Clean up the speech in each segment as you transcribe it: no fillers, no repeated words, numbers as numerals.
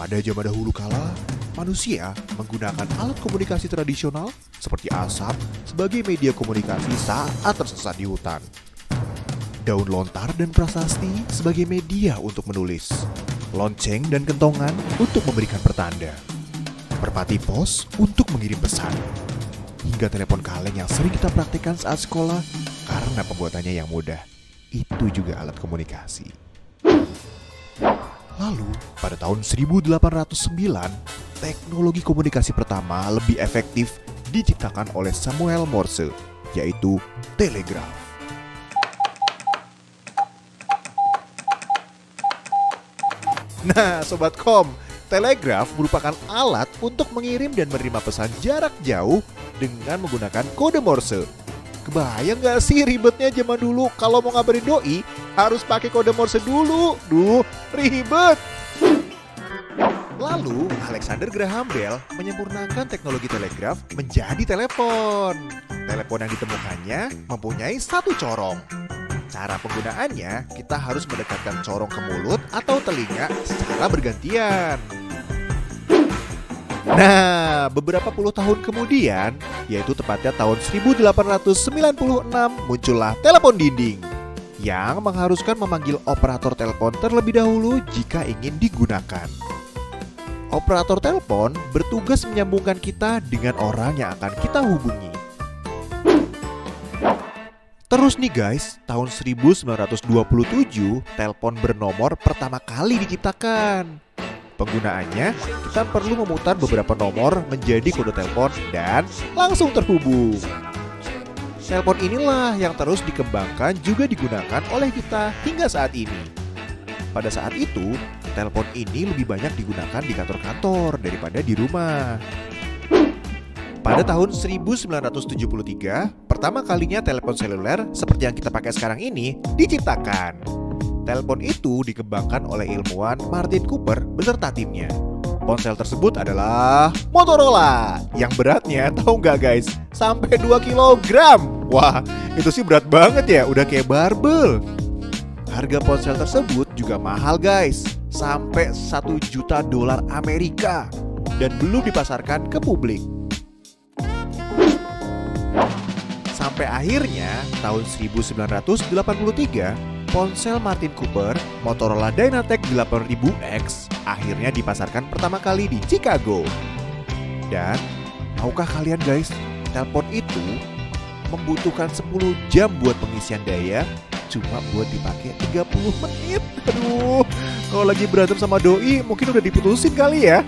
Pada zaman dahulu kala, manusia menggunakan alat komunikasi tradisional seperti asap sebagai media komunikasi saat tersesat di hutan. Daun lontar dan prasasti sebagai media untuk menulis. Lonceng dan kentongan untuk memberikan pertanda. Merpati pos untuk mengirim pesan. Hingga telepon kaleng yang sering kita praktikkan saat sekolah karena pembuatannya yang mudah. Itu juga alat komunikasi. Lalu, pada tahun 1809, teknologi komunikasi pertama lebih efektif diciptakan oleh Samuel Morse, yaitu telegraf. Nah, Sobat Kom, telegraf merupakan alat untuk mengirim dan menerima pesan jarak jauh dengan menggunakan kode Morse. Kebayang gak sih ribetnya zaman dulu kalau mau ngabarin doi harus pakai kode Morse dulu? Duh, ribet! Lalu, Alexander Graham Bell menyempurnakan teknologi telegraf menjadi telepon. Telepon yang ditemukannya mempunyai satu corong. Cara penggunaannya, kita harus mendekatkan corong ke mulut atau telinga secara bergantian. Nah, beberapa puluh tahun kemudian, yaitu tepatnya tahun 1896, muncullah telepon dinding yang mengharuskan memanggil operator telepon terlebih dahulu jika ingin digunakan. Operator telepon bertugas menyambungkan kita dengan orang yang akan kita hubungi. Terus nih guys, tahun 1927 telepon bernomor pertama kali diciptakan. Penggunaannya, kita perlu memutar beberapa nomor menjadi kode telepon dan langsung terhubung. Telepon inilah yang terus dikembangkan juga digunakan oleh kita hingga saat ini. Pada saat itu, telepon ini lebih banyak digunakan di kantor-kantor daripada di rumah. Pada tahun 1973, pertama kalinya telepon seluler seperti yang kita pakai sekarang ini diciptakan. Telepon itu dikembangkan oleh ilmuwan Martin Cooper beserta timnya. Ponsel tersebut adalah Motorola yang beratnya tahu nggak guys? Sampai 2 kg. Wah, itu sih berat banget ya, udah kayak barbel. Harga ponsel tersebut juga mahal guys, sampai $1 juta Amerika dan belum dipasarkan ke publik. Sampai akhirnya tahun 1983, ponsel Martin Cooper Motorola Dynatec 8000X akhirnya dipasarkan pertama kali di Chicago. Dan tahukah kalian guys, telepon itu membutuhkan 10 jam buat pengisian daya, cuma buat dipakai 30 menit. Aduh, kalau lagi berantem sama doi mungkin udah diputusin kali ya.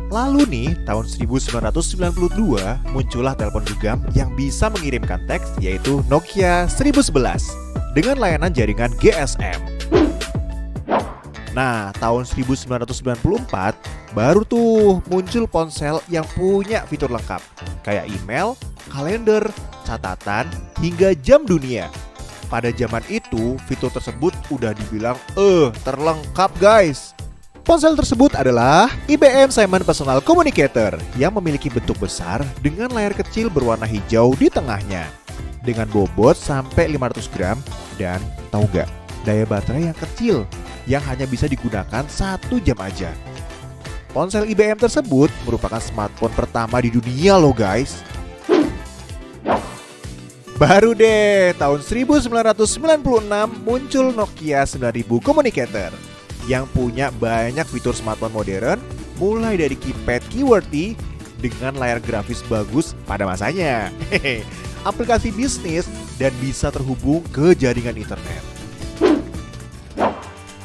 Lalu nih, tahun 1992 muncullah telepon genggam yang bisa mengirimkan teks, yaitu Nokia 1011 dengan layanan jaringan GSM. Nah, tahun 1994 baru tuh muncul ponsel yang punya fitur lengkap kayak email, kalender, catatan, hingga jam dunia. Pada zaman itu, fitur tersebut udah dibilang terlengkap guys. Ponsel tersebut adalah IBM Simon Personal Communicator yang memiliki bentuk besar dengan layar kecil berwarna hijau di tengahnya, dengan bobot sampai 500 gram dan tahu gak, daya baterai yang kecil yang hanya bisa digunakan 1 jam aja. Ponsel IBM tersebut merupakan smartphone pertama di dunia loh guys. Baru deh tahun 1996 muncul Nokia 9000 Communicator yang punya banyak fitur smartphone modern, mulai dari keypad QWERTY dengan layar grafis bagus pada masanya, aplikasi bisnis, dan bisa terhubung ke jaringan internet.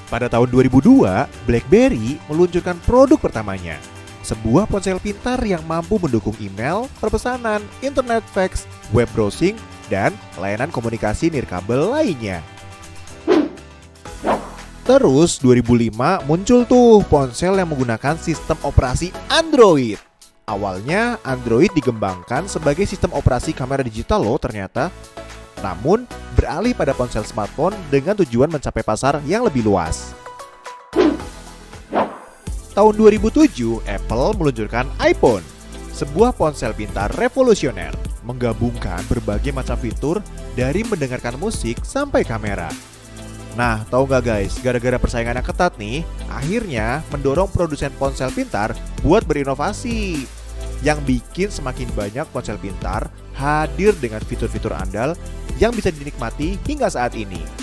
Pada tahun 2002, BlackBerry meluncurkan produk pertamanya, sebuah ponsel pintar yang mampu mendukung email, perpesanan, internet fax, web browsing, dan layanan komunikasi nirkabel lainnya. Terus 2005 muncul tuh ponsel yang menggunakan sistem operasi Android. Awalnya Android dikembangkan sebagai sistem operasi kamera digital loh ternyata. Namun beralih pada ponsel smartphone dengan tujuan mencapai pasar yang lebih luas. Tahun 2007 Apple meluncurkan iPhone, sebuah ponsel pintar revolusioner, menggabungkan berbagai macam fitur dari mendengarkan musik sampai kamera. Nah, tahu nggak guys, gara-gara persaingan yang ketat nih, akhirnya mendorong produsen ponsel pintar buat berinovasi. Yang bikin semakin banyak ponsel pintar hadir dengan fitur-fitur andal yang bisa dinikmati hingga saat ini.